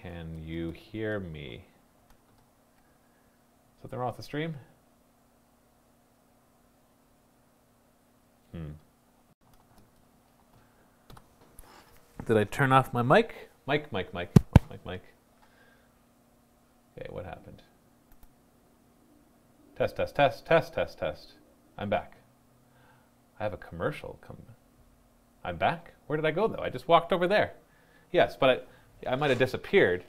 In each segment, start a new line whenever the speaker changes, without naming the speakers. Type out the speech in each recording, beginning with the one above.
Can you hear me? Something wrong with the stream? Did I turn off my mic? Mic. Okay, what happened? Test. I'm back. I have a commercial coming. I'm back? Where did I go though? I just walked over there. Yes, but I might have disappeared.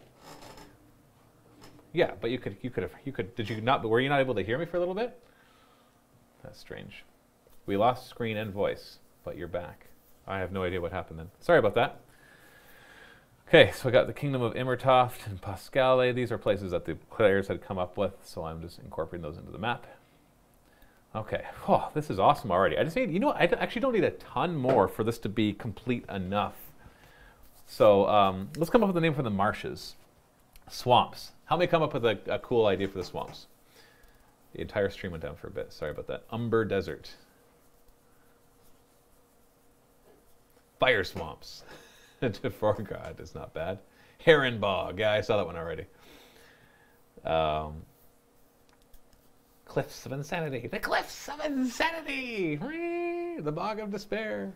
Yeah, but you could, did you not, were you not able to hear me for a little bit? That's strange. We lost screen and voice, but you're back. I have no idea what happened then. Sorry about that. Okay, so I got the Kingdom of Immertoft and Pascale. These are places that the players had come up with, so I'm just incorporating those into the map. Okay, oh, this is awesome already. I just need, you know what, I actually don't need a ton more for this to be complete enough. So let's come up with a name for the marshes. Swamps. Help me come up with a cool idea for the swamps. The entire stream went down for a bit. Sorry about that. Umber Desert. Fire swamps. Forgod is not bad. Heron Bog. Yeah, I saw that one already. Cliffs of Insanity. The Cliffs of Insanity! The Bog of Despair.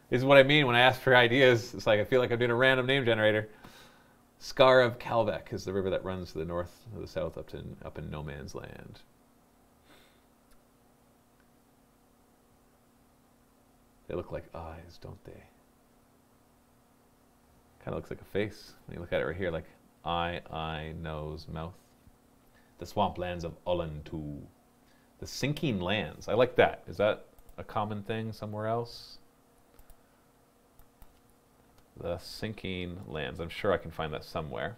This is what I mean when I ask for ideas. It's like I feel like I'm doing a random name generator. Scar of Calvek is the river that runs to the north or the south up in No Man's Land. They look like eyes, don't they? Kind of looks like a face when you look at it right here, like eye, nose, mouth. The swamplands of Ullentu. The sinking lands. I like that. Is that a common thing somewhere else? The sinking lands. I'm sure I can find that somewhere.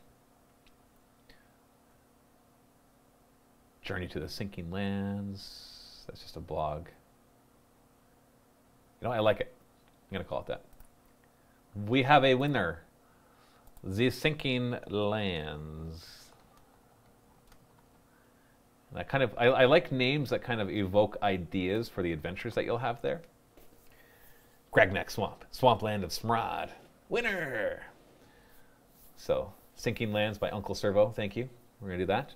Journey to the Sinking Lands. That's just a blog. You know, I like it. I'm going to call it that. We have a winner. The Sinking Lands. And I like names that kind of evoke ideas for the adventures that you'll have there. Gragnac Swamp. Swampland of Smrad. Winner! So, Sinking Lands by Uncle Servo. Thank you. We're going to do that.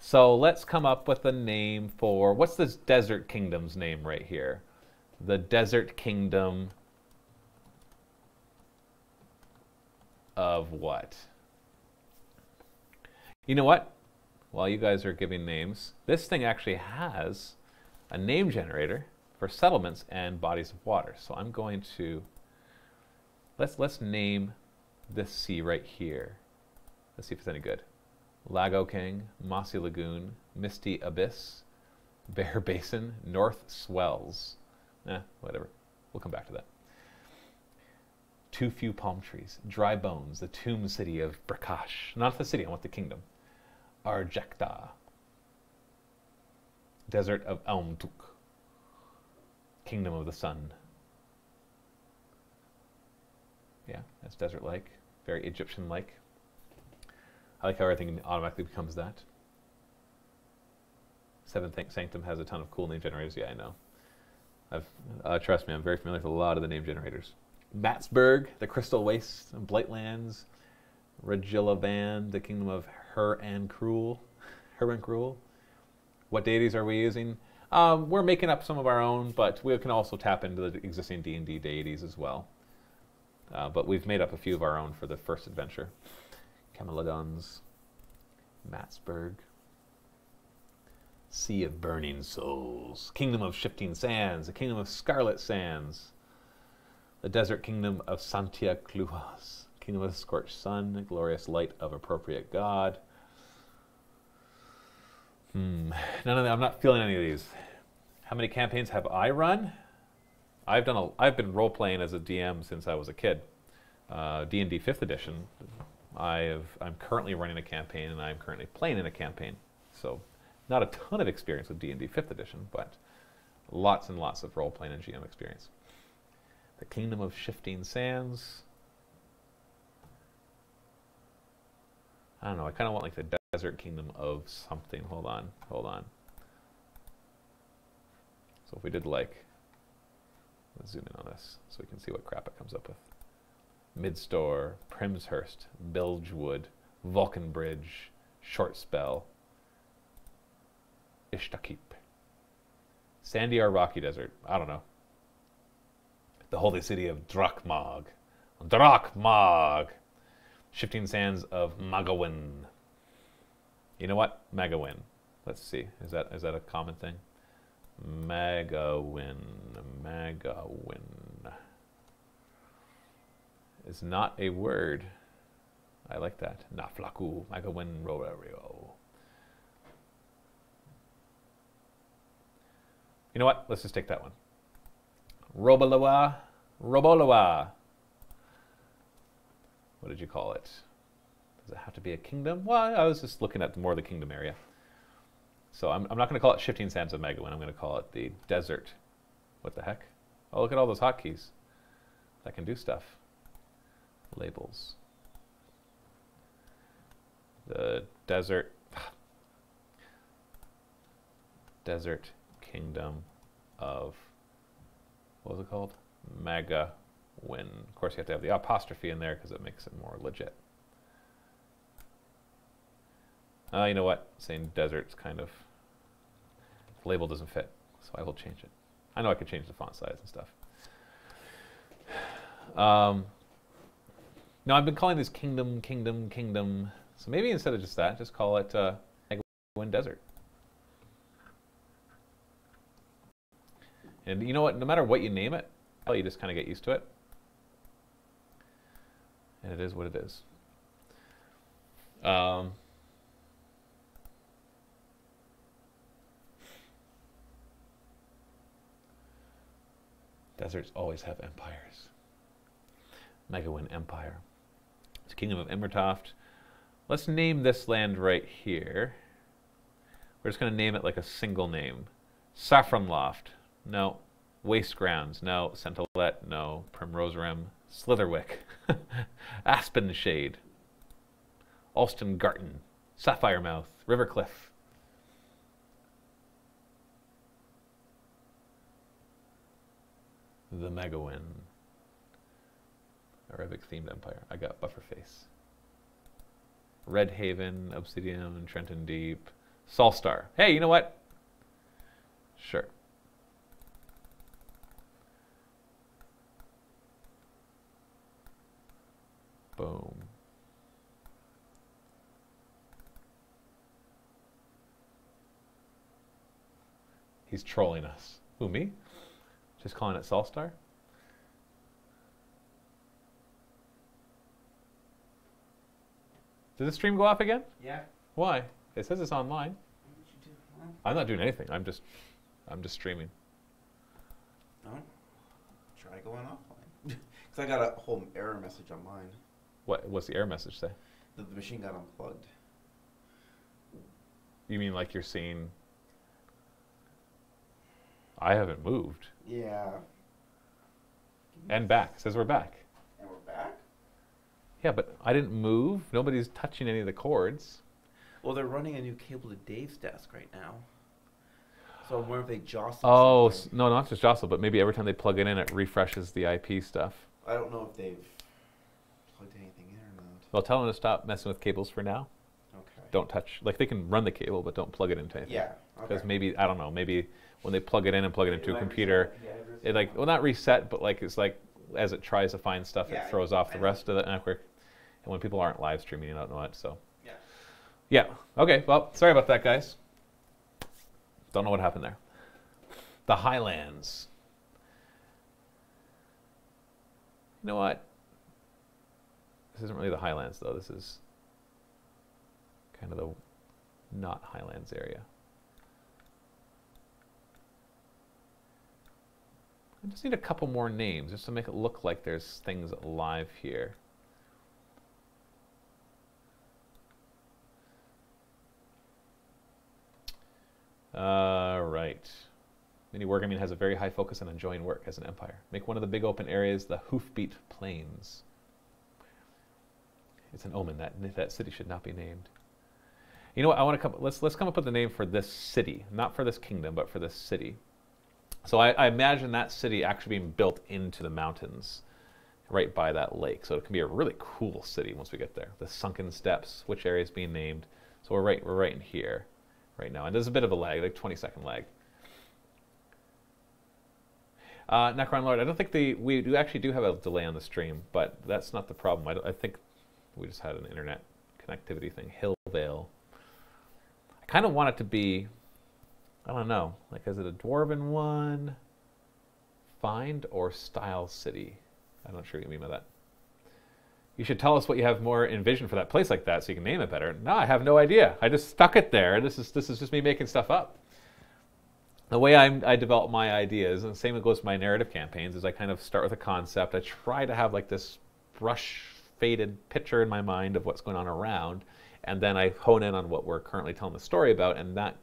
So let's come up with a name for, what's this Desert Kingdom's name right here? The Desert Kingdom of what? You know what? While you guys are giving names, this thing actually has a name generator for settlements and bodies of water. So I'm going to, let's name this sea right here. Let's see if it's any good. Lago King, Mossy Lagoon, Misty Abyss, Bear Basin, North Swells. Whatever. We'll come back to that. Too Few Palm Trees, Dry Bones, the Tomb City of Brakash. Not the city, I want the kingdom. Arjekta. Desert of Elmtuk. Kingdom of the Sun. Yeah, that's desert-like. Very Egyptian-like. I like how everything automatically becomes that. Seventh Sanctum has a ton of cool name generators. Yeah, I know. Trust me, I'm very familiar with a lot of the name generators. Matsburg, the Crystal Wastes, Blightlands, Regilavan, the Kingdom of Her and Cruel. What deities are we using? We're making up some of our own, but we can also tap into the existing D&D deities as well. But we've made up a few of our own for the first adventure. Camelodons, Matsburg, Sea of Burning Souls, Kingdom of Shifting Sands, the Kingdom of Scarlet Sands, the Desert Kingdom of Santia Cluas, Kingdom of Scorched Sun, Glorious Light of Appropriate God. None of them. I'm not feeling any of these. How many campaigns have I run? I've been role playing as a DM since I was a kid. D&D 5th edition. I'm currently running a campaign, and I'm currently playing in a campaign. So, not a ton of experience with D&D 5th edition, but lots and lots of role playing and GM experience. The Kingdom of Shifting Sands. I don't know. I kind of want like the Desert Kingdom of something. Hold on. So if we did like, let's zoom in on this so we can see what crap it comes up with. Midstore, Primshurst, Bilgewood, Vulcan Bridge, Short Spell, Ishtakip. Sandy or rocky desert? I don't know. The holy city of Drakmag. Drakmag! Shifting sands of Magawin. You know what? Magawin. Let's see. Is that a common thing? Magawin. Magawin. Is not a word. I like that. Naflaku. Magawin Rorario. You know what? Let's just take that one. Robolawa. Robolawa. What did you call it? Does it have to be a kingdom? Well, I was just looking at more of the kingdom area. So I'm not going to call it Shifting Sands of Magawin. I'm going to call it the desert. What the heck? Oh, look at all those hotkeys. That can do stuff. Labels. The desert. Desert Kingdom of, what was it called? Magawin. Of course, you have to have the apostrophe in there because it makes it more legit. You know what? Saying desert's kind of, the label doesn't fit, so I will change it. I know I could change the font size and stuff. No, I've been calling this kingdom, kingdom, kingdom. So maybe instead of just that, just call it Magawin Desert. And you know what? No matter what you name it, you just kind of get used to it. And it is what it is. Deserts always have empires. Magawin Empire. It's Kingdom of Embertoft. Let's name this land right here. We're just going to name it like a single name. Saffron Loft. No. Waste Grounds. No. Centilette. No. Primrose Rim. Slitherwick. Aspen Shade. Alston Garten. Sapphire Mouth. Rivercliff. The Magawin. Arabic themed empire. I got Bufferface. Red Haven, Obsidian, Trenton Deep. Solstar. Hey, you know what? Sure. Boom. He's trolling us. Who, me? Just calling it Solstar? Did the stream go off again?
Yeah.
Why? It says it's online.
What did you do? Huh?
I'm not doing anything. I'm just streaming.
No. Try going offline. Because I got a whole error message on mine.
What's the error message say?
The machine got unplugged.
You mean like you're seeing... I haven't moved.
Yeah.
And back. It says we're back.
And we're back?
Yeah, but I didn't move. Nobody's touching any of the cords.
Well, they're running a new cable to Dave's desk right now. So I'm wondering if they jostle
Oh,
something.
no, not just jostle, but maybe every time they plug it in, it refreshes the IP stuff.
I don't know if they've plugged anything in or not.
Well, tell them to stop messing with cables for now.
Okay.
Don't touch, like they can run the cable, but don't plug it into anything.
Yeah.
Because
Okay.
maybe, I don't know, maybe when they plug it in and plug it into a
might
computer,
reset the address.
it like, well, not reset, but like it's like as it tries to find stuff,
Yeah,
it throws off
I
the
know.
rest of the network. And when people aren't live streaming, you don't know it, so.
Yeah.
Yeah, okay, well, sorry about that, guys. Don't know what happened there. The Highlands. You know what? This isn't really the Highlands, though. This is kind of the not Highlands area. I just need a couple more names just to make it look like there's things alive here. Right. Mini Wargaming has a very high focus on enjoying work as an empire. Make one of the big open areas the Hoofbeat Plains. It's an omen that city should not be named. You know what? I want to come. Let's come up with a name for this city, not for this kingdom, but for this city. So I imagine that city actually being built into the mountains. right by that lake. So it can be a really cool city once we get there. The sunken steps, which area is being named. So we're right in here right now. And there's a bit of a lag, like 20-second lag. Necron Lord, I don't think we actually do have a delay on the stream, but that's not the problem. I think we just had an internet connectivity thing. Hillvale. I kind of want it to be, I don't know, like is it a dwarven one? Find or style city? I'm not sure what you mean by that. You should tell us what you have more envisioned for that place like that so you can name it better. No, I have no idea. I just stuck it there. This is just me making stuff up. The way I develop my ideas, and the same goes with my narrative campaigns, is I kind of start with a concept. I try to have like this brush faded picture in my mind of what's going on around, and then I hone in on what we're currently telling the story about, and that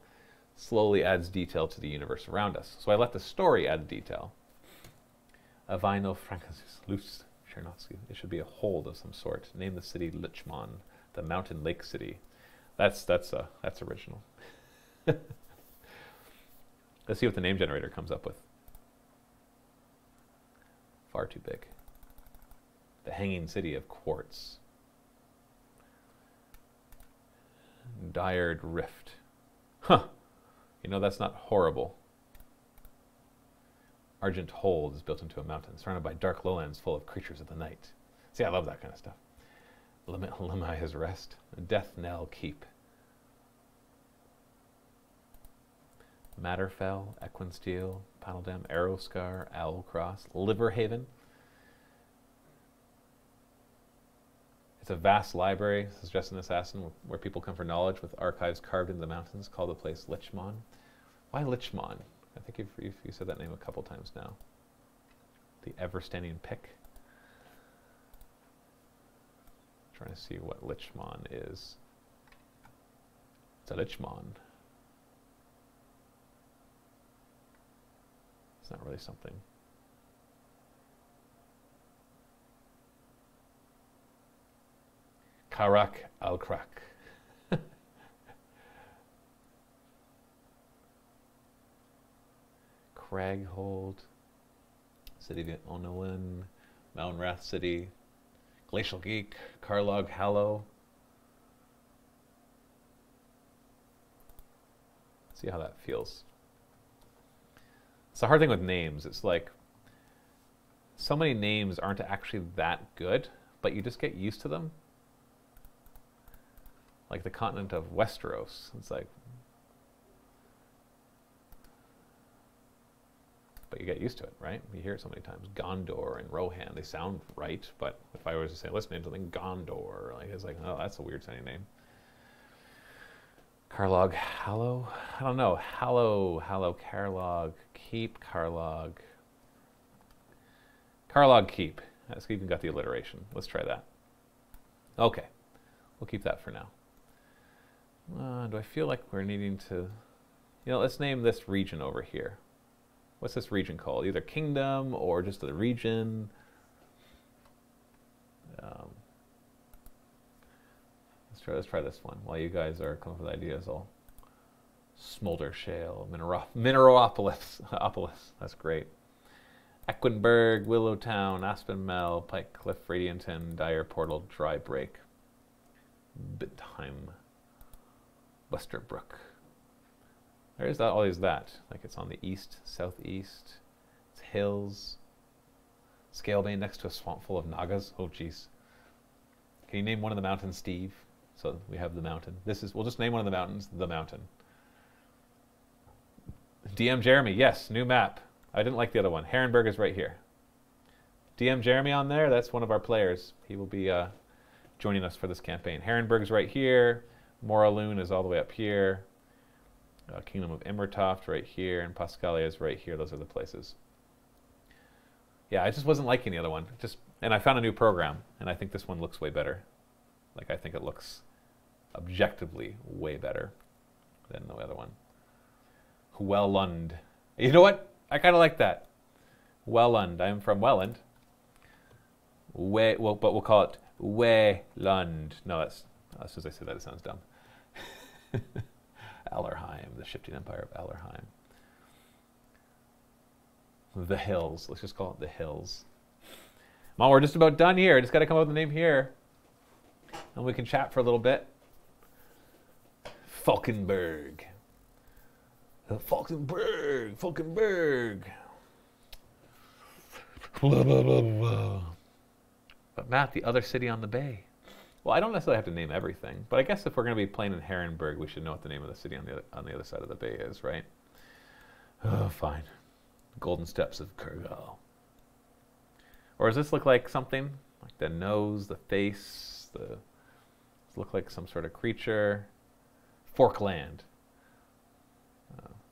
slowly adds detail to the universe around us. So I let the story add detail. Avino Francis Luce Chernovsky. It should be a hold of some sort. Name the city Lichmon, the mountain lake city. That's original. Let's see what the name generator comes up with. Far too big. The hanging city of quartz. Dired rift. Huh. You know, that's not horrible. Argent Hold is built into a mountain, surrounded by dark lowlands full of creatures of the night. See, I love that kind of stuff. Lemaya's Rest. Death Knell Keep. Matterfell, Equinsteel, Paneldam, Arrowscar, Owlcross, Liverhaven. It's a vast library, suggests an assassin, where people come for knowledge with archives carved into the mountains. Call the place Lichmon. Why Lichmon? I think you said that name a couple times now. The ever-standing pick. Trying to see what Lichmon is. It's a Lichmon. It's not really something. Karak al-Krak. Craghold, City of Onowin, Mount Wrath City, Glacial Geek, Carlog Hallow. See how that feels. It's the hard thing with names. It's like so many names aren't actually that good, but you just get used to them. Like the continent of Westeros. It's like, but you get used to it, right? You hear it so many times. Gondor and Rohan, they sound right, but if I was to say, let's name something Gondor, like it's like, oh, that's a weird sounding name. Carlog Hallow? I don't know. Hallow, Carlog, Keep, Carlog. Carlog Keep. That's even got the alliteration. Let's try that. Okay. We'll keep that for now. Do I feel like we're needing to... let's name this region over here. What's this region called? Either kingdom or just the region. Let's try this one. While you guys are coming up with ideas, I'll Smolder Shale, Mineralopolis. That's great. Equinburg, Willowtown, Aspen Mell, Pike Cliff, Radianton, Dire Portal, Dry Break, Bithheim, Westerbrook. There's that, always that. Like it's on the east, southeast. It's hills. Scalebane next to a swamp full of nagas. Oh, jeez. Can you name one of the mountains, Steve? So we have the mountain. We'll just name one of the mountains, the mountain. DM Jeremy, yes, new map. I didn't like the other one. Herrenberg is right here. DM Jeremy on there, that's one of our players. He will be joining us for this campaign. Herrenberg's right here. Moraloon is all the way up here. Kingdom of Immertoft right here, and Pascalia is right here. Those are the places. Yeah, I just wasn't liking the other one. And I found a new program, and I think this one looks way better. Like, I think it looks objectively way better than the other one. Wellund. You know what? I kind of like that. Wellund. I'm from Welland. But we'll call it Weylund. No, as soon as I say that, it sounds dumb. Allerheim, the shifting empire of Allerheim. The Hills. Let's just call it the Hills. Mom, we're just about done here. Just got to come up with the name here. And we can chat for a little bit. Falkenberg. Falkenberg. Falkenberg. Blah, blah, blah, blah. But Matt, the other city on the bay. Well, I don't necessarily have to name everything, but I guess if we're going to be playing in Herrenberg, we should know what the name of the city on the other side of the bay is, right? Oh, fine. Golden Steps of Kurgal. Or does this look like something? Like the nose, the face, does it look like some sort of creature? Forkland.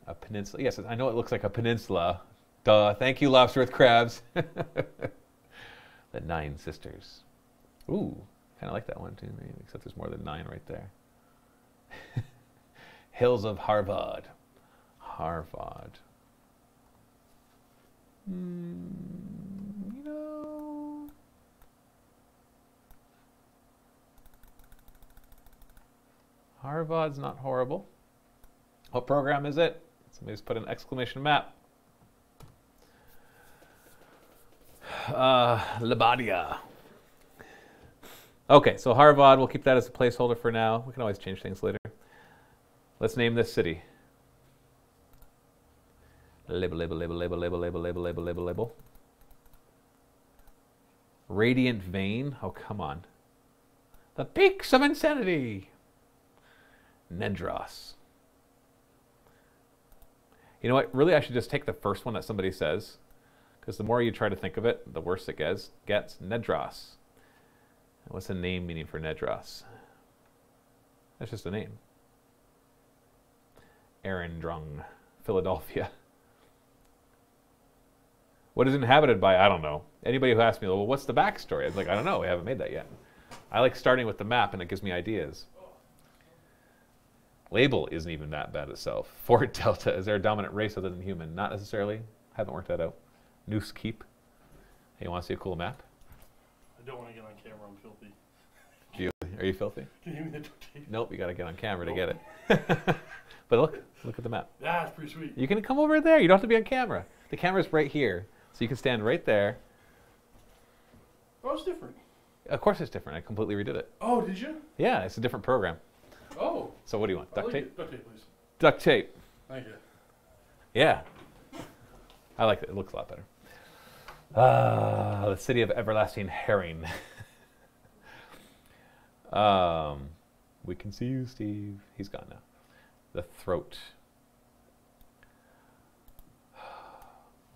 A peninsula. Yes, I know it looks like a peninsula. Duh. Thank you, Lobster with Crabs. The Nine Sisters. Ooh, kind of like that one too, maybe, except there's more than 9 right there. Hills of Harvad. Harvad. You know. Harvard's not horrible. What program is it? Somebody's put an exclamation map. Lebadia. Okay, so Harvad, we'll keep that as a placeholder for now. We can always change things later. Let's name this city. Label, label, label, label, label, label, label, label, label, label. Radiant Vein. Oh, come on. The Peaks of Insanity. Nedros. You know what? Really, I should just take the first one that somebody says, because the more you try to think of it, the worse it gets. Nedros. What's the name meaning for Nedros? That's just a name. Arendrung, Philadelphia. What is inhabited by? I don't know. Anybody who asks me, well, what's the backstory? I was like, I don't know. We haven't made that yet. I like starting with the map, and it gives me ideas. Label isn't even that bad itself. Fort Delta, is there a dominant race other than human? Not necessarily. Haven't worked that out. Noose Keep. Hey, you want to see a cool map?
I don't want to get on camera. I'm filthy.
Are you filthy?
Can you give me the duct tape?
Nope, you got to get on camera to get it. But look at the map.
Yeah, it's pretty sweet.
You can come over there. You don't have to be on camera. The camera's right here, so you can stand right there.
Oh, it's different.
Of course it's different. I completely redid it.
Oh, did you?
Yeah, it's a different program.
Oh.
So what do you want? Duct tape?
Duct tape, please.
Duct tape.
Thank you.
Yeah. I like it. It looks a lot better. The city of everlasting herring. We can see you, Steve. He's gone now. The throat.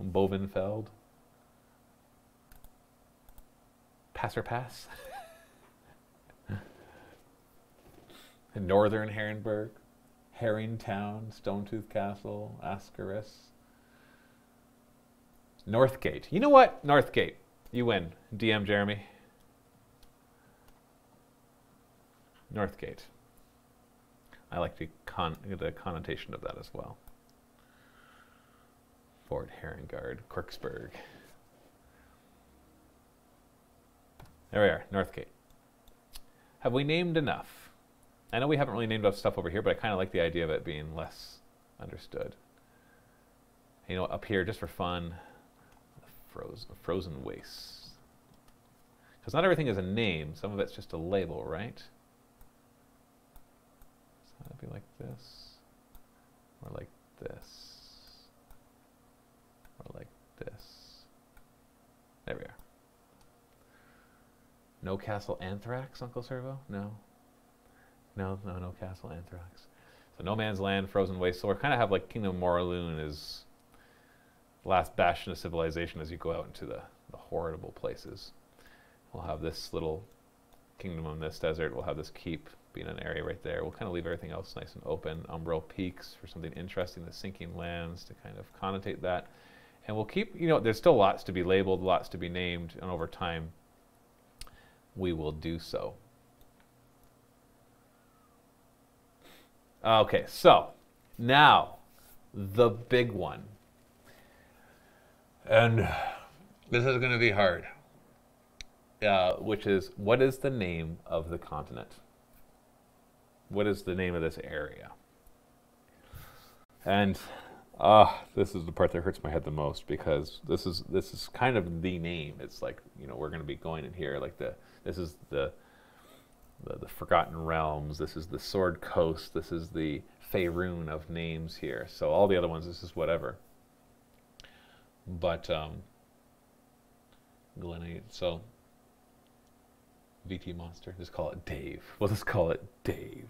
Bovenfeld. Passer Pass. Northern Herrenberg. Herringtown. Stonetooth Castle. Ascaris. Northgate. You know what? Northgate. You win. DM Jeremy. Northgate. I like the connotation of that as well. Fort Herringard. Kirksburg. There we are. Northgate. Have we named enough? I know we haven't really named enough stuff over here, but I kind of like the idea of it being less understood. You know, up here, just for fun, frozen wastes. Because not everything is a name. Some of it's just a label, right? So that'd be like this, or like this, or like this. There we are. No Castle Anthrax, Uncle Servo? No. No Castle Anthrax. So No Man's Land, Frozen Waste. So we kind of have like Kingdom of Moraloon is the last bastion of civilization as you go out into the horrible places. We'll have this little kingdom on this desert. We'll have this keep being an area right there. We'll kind of leave everything else nice and open. Umbral Peaks for something interesting. The Sinking Lands to kind of connotate that. And we'll keep, you know, there's still lots to be labeled, lots to be named, and over time we will do so. Okay, so now the big one. And this is going to be hard. Which is, what is the name of the continent? What is the name of this area? And This is the part that hurts my head the most because this is kind of the name. It's like, you know, we're going to be going in here like this is the Forgotten Realms. This is the Sword Coast. This is the Faerun of names here. So all the other ones, this is whatever. But Glenade. So VT Monster. Just call it Dave. We'll just call it Dave.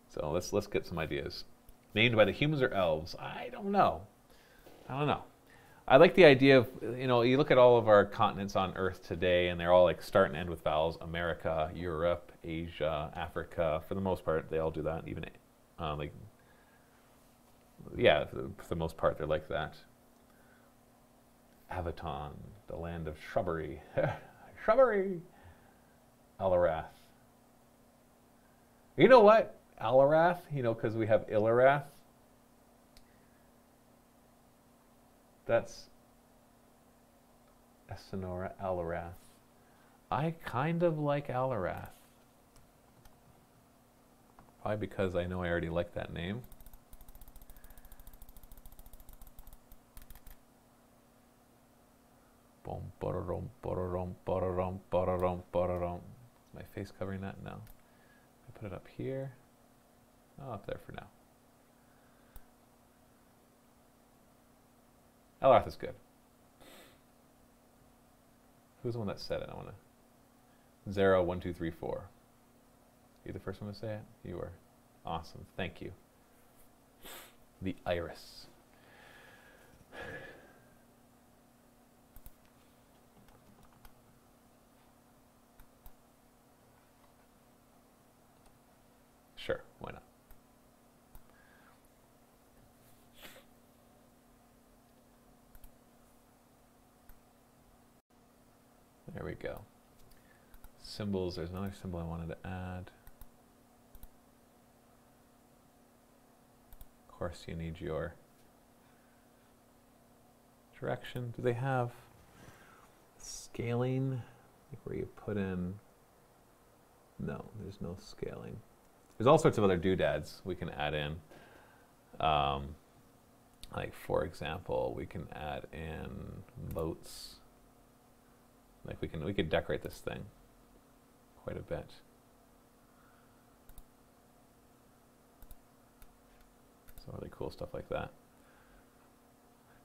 So let's get some ideas. Named by the humans or elves? I don't know. I like the idea of, you know, you look at all of our continents on Earth today, and they're all like start and end with vowels. America, Europe, Asia, Africa. For the most part, they all do that. Even like, yeah, for the most part, they're like that. Avaton, the land of shrubbery. Shrubbery. Alarath. You know what? Alarath, you know, because we have Illarath. That's Essenora Alarath. I kind of like Alarath. Probably because I know I already like that name. Boom, ba-da-dum, ba-da-dum, ba-da-dum, ba-da-dum, ba-da-dum. Is my face covering that? No. I put it up here. Oh, up there for now. Alarath is good. Who's the one that said it? I want to. 0, 1, 2, 3, 4. You the first one to say it? You were. Awesome. Thank you. The iris. Sure, why not? There we go. Symbols, there's another symbol I wanted to add. Of course, you need your direction. Do they have scaling? Like where you put in? No, there's no scaling. There's all sorts of other doodads we can add in. Like, for example, we can add in boats. Like we could decorate this thing quite a bit. Some really cool stuff like that.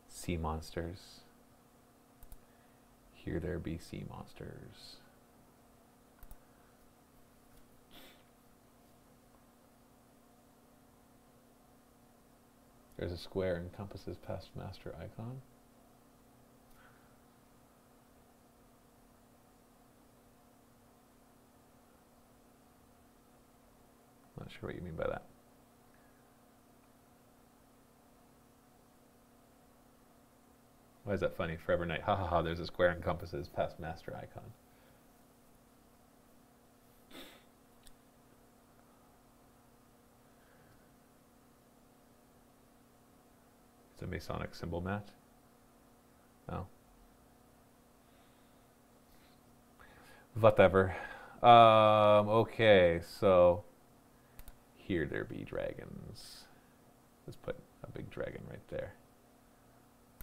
Sea monsters. Here there be sea monsters. There's a square encompasses past master icon. Not sure what you mean by that. Why is that funny? Forever night. Ha ha ha, there's a square encompasses past master icon. It's a Masonic symbol, Matt. Oh. Whatever. Okay, so here there be dragons. Let's put a big dragon right there.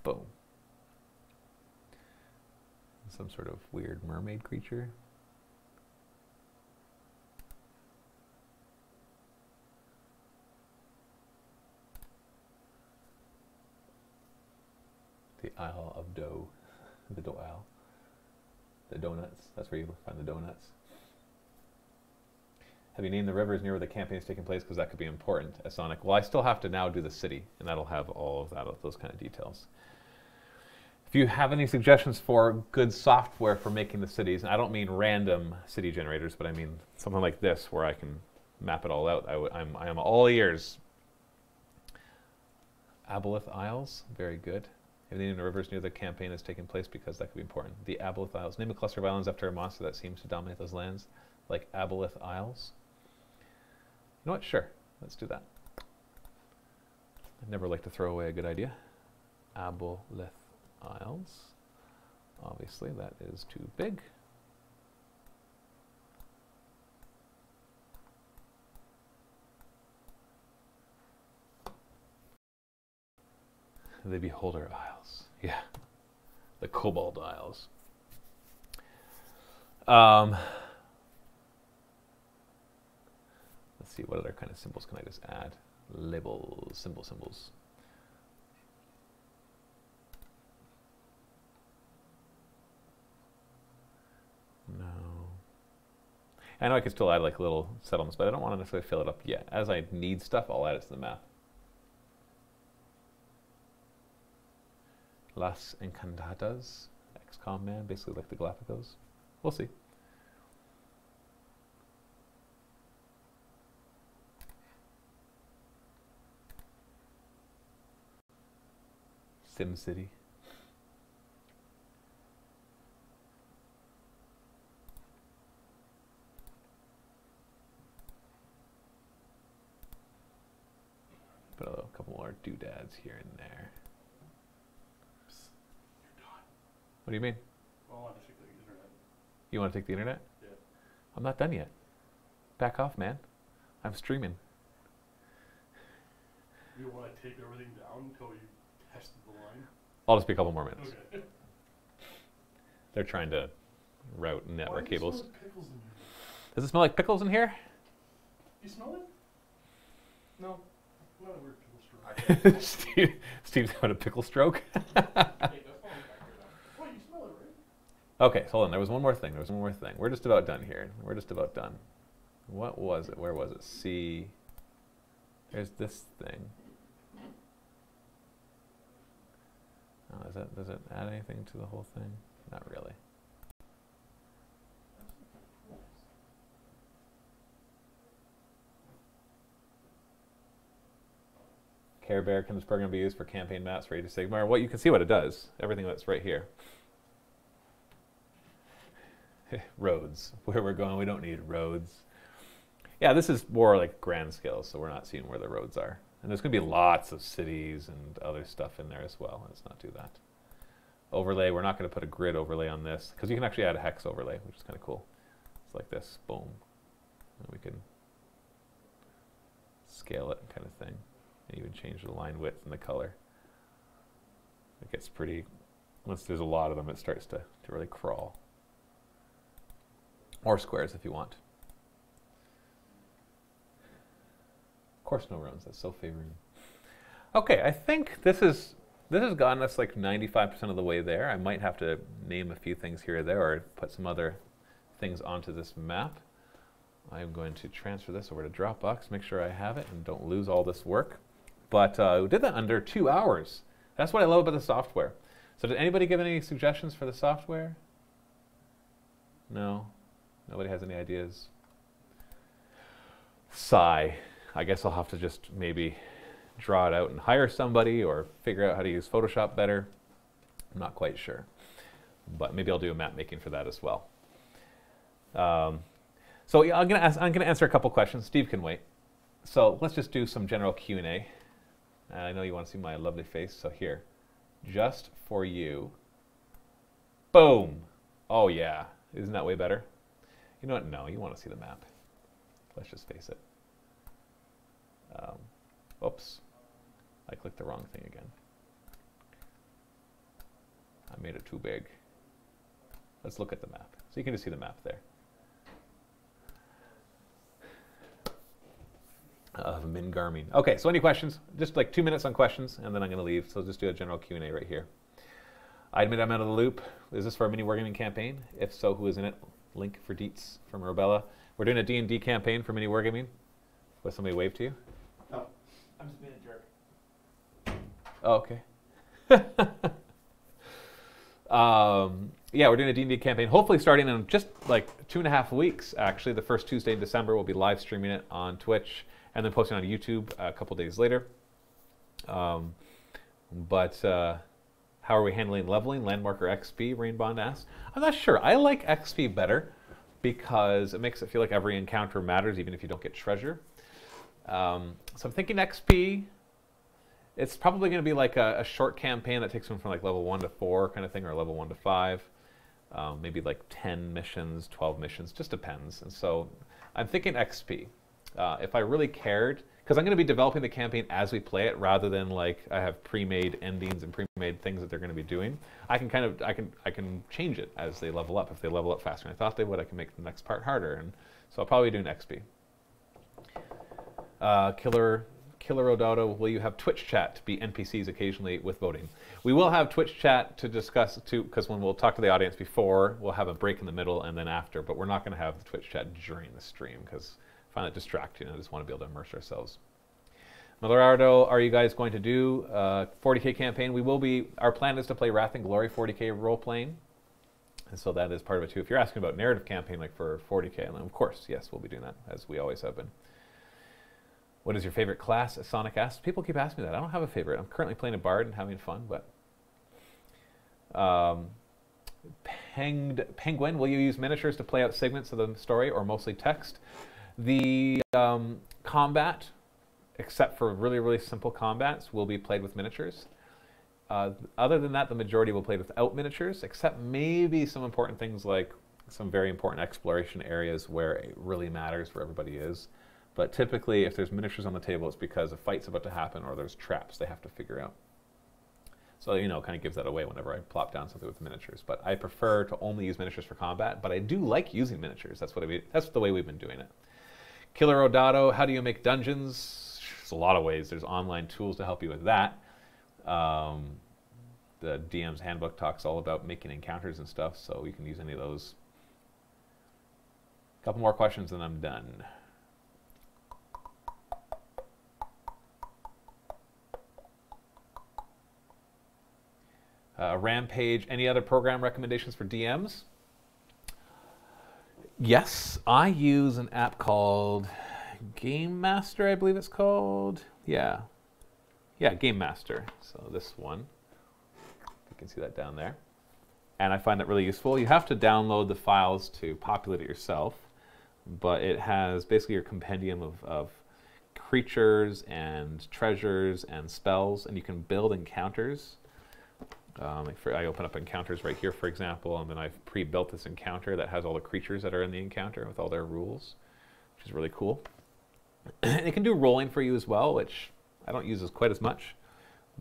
Boom. Some sort of weird mermaid creature. The Isle of Dough. The Dough Isle. The donuts. That's where you find the donuts. Have you named the rivers near where the campaign is taking place? Because that could be important as Sonic. Well, I still have to now do the city, and that'll have all of that, those kind of details. If you have any suggestions for good software for making the cities, and I don't mean random city generators, but I mean something like this where I can map it all out, I am all ears. Aboleth Isles, very good. Have you named the rivers near the campaign is taking place? Because that could be important. The Aboleth Isles. Name a cluster of islands after a monster that seems to dominate those lands, like Aboleth Isles. You know what? Sure. Let's do that. I'd never like to throw away a good idea. Aboleth Isles. Obviously, that is too big. The Beholder Isles. Yeah. The Cobalt Isles. Let's see, what other kind of symbols can I just add? Labels, symbols. No. I know I could still add like little settlements, but I don't want to necessarily fill it up yet. As I need stuff, I'll add it to the map. Las Encantadas, XCOM man, basically like the Galapagos. We'll see. SimCity. Put a couple more doodads here and there.
You're done.
What do you mean?
Well, I want to take the internet.
You want to take the internet?
Yeah.
I'm not done yet. Back off, man. I'm streaming.
You don't want to take everything down until you tested the line?
I'll just be a couple more minutes.
Okay.
They're trying to route network
Why do you
cables.
smell like pickles in here?
Does it smell like pickles in here?
You smell it? No. Not a weird pickle stroke.
Steve's having a pickle stroke.
Hey, that's not back here now. Wait, you smell it, right?
Okay, so hold on. There was one more thing. We're just about done here. What was it? Where was it? See. There's this thing. Oh, does it add anything to the whole thing? Not really. Care Bear, can this program be used for campaign maps for Age of Sigmar? Well, you can see what it does. Everything that's right here. Roads. Where we're going, we don't need roads. Yeah, this is more like grand scale, so we're not seeing where the roads are. And there's going to be lots of cities and other stuff in there as well. Let's not do that. Overlay, we're not going to put a grid overlay on this, because you can actually add a hex overlay, which is kind of cool. It's like this, boom. And we can scale it kind of thing. And even change the line width and the color. It gets pretty, once there's a lot of them, it starts to really crawl. Or squares if you want. Of course no roads, that's so favoring. Okay, I think this has gotten us like 95% of the way there. I might have to name a few things here or there, or put some other things onto this map. I'm going to transfer this over to Dropbox, make sure I have it and don't lose all this work. But we did that under 2 hours. That's what I love about the software. So did anybody give any suggestions for the software? No? Nobody has any ideas? Sigh. I guess I'll have to just maybe draw it out and hire somebody or figure out how to use Photoshop better. I'm not quite sure. But maybe I'll do a map making for that as well. So yeah, I'm gonna answer a couple questions. Steve can wait. So let's just do some general Q&A. I know you want to see my lovely face, so here. Just for you. Boom! Oh yeah, isn't that way better? You know what? No, you want to see the map. Let's just face it. Oops. I clicked the wrong thing again. I made it too big. Let's look at the map. So you can just see the map there. Of Mingarming. Okay, so any questions? Just like 2 minutes on questions, and then I'm going to leave. So just do a general Q&A right here. I admit I'm out of the loop. Is this for a mini wargaming campaign? If so, who is in it? Link for deets from Robella. We're doing a D&D campaign for mini wargaming. Was somebody wave to you?
No, I'm just being a jerk.
Oh, okay. Yeah, we're doing a D&D campaign, hopefully starting in just like 2.5 weeks, actually. The first Tuesday in December, we'll be live streaming it on Twitch and then posting on YouTube a couple days later. How are we handling leveling? Landmark or XP, Rainbond asks. I'm not sure. I like XP better because it makes it feel like every encounter matters, even if you don't get treasure. So I'm thinking XP. It's probably going to be like a short campaign that takes them from like level 1 to 4 kind of thing, or level 1 to 5. Maybe like 10 missions, 12 missions, just depends. And so I'm thinking XP. If I really cared, because I'm going to be developing the campaign as we play it, rather than like I have pre-made endings and pre-made things that they're going to be doing. I can change it as they level up. If they level up faster than I thought they would, I can make the next part harder, and so I'll probably do an XP. Killer Odato, will you have Twitch chat to be NPCs occasionally with voting? We will have Twitch chat to discuss too, because when we'll talk to the audience before, we'll have a break in the middle and then after, but we're not going to have the Twitch chat during the stream because I find it distracting. I just want to be able to immerse ourselves. Millardo, are you guys going to do 40k campaign? We will be. Our plan is to play Wrath and Glory 40k role playing, and so that is part of it too. If you're asking about narrative campaign like for 40k, then of course, yes, we'll be doing that as we always have been. What is your favorite class? Sonic asks. People keep asking me that. I don't have a favorite. I'm currently playing a bard and having fun, but Penguin, will you use miniatures to play out segments of the story or mostly text? The combat, except for really, really simple combats, will be played with miniatures. Other than that, the majority will play without miniatures, except maybe some important things like some very important exploration areas where it really matters where everybody is. But typically, if there's miniatures on the table, it's because a fight's about to happen or there's traps they have to figure out. So, you know, kind of gives that away whenever I plop down something with miniatures. But I prefer to only use miniatures for combat, but I do like using miniatures. That's the way we've been doing it. Killer Odato, how do you make dungeons? There's a lot of ways. There's online tools to help you with that. The DM's handbook talks all about making encounters and stuff, so you can use any of those. A couple more questions and I'm done. Rampage, any other program recommendations for DMs? Yes, I use an app called Game Master, I believe it's called. Yeah, Game Master. So this one, you can see that down there. And I find that really useful. You have to download the files to populate it yourself, but it has basically your compendium of creatures and treasures and spells, and you can build encounters. I open up encounters right here, for example, and then I've pre-built this encounter that has all the creatures that are in the encounter with all their rules, which is really cool. It can do rolling for you as well, which I don't use quite as much,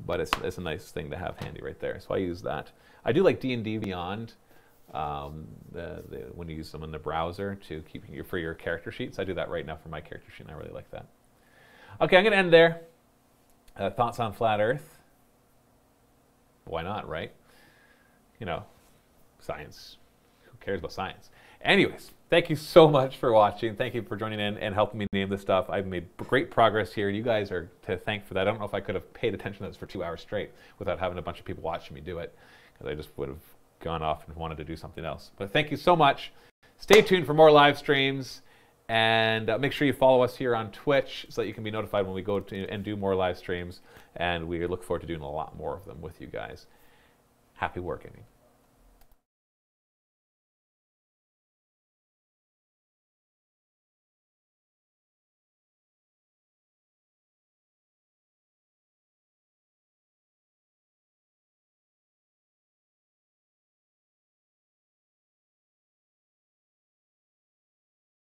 but it's a nice thing to have handy right there. So I use that. I do like D&D Beyond when you use them in the browser to keep you for your character sheets. I do that right now for my character sheet, and I really like that. Okay, I'm going to end there. Thoughts on Flat Earth? Why not, right? You know, science. Who cares about science? Anyways, thank you so much for watching. Thank you for joining in and helping me name this stuff. I've made great progress here. You guys are to thank for that. I don't know if I could have paid attention to this for 2 hours straight without having a bunch of people watching me do it, because I just would have gone off and wanted to do something else. But thank you so much. Stay tuned for more live streams, and make sure you follow us here on Twitch so that you can be notified when we go to and do more live streams. And we look forward to doing a lot more of them with you guys. Happy wargaming.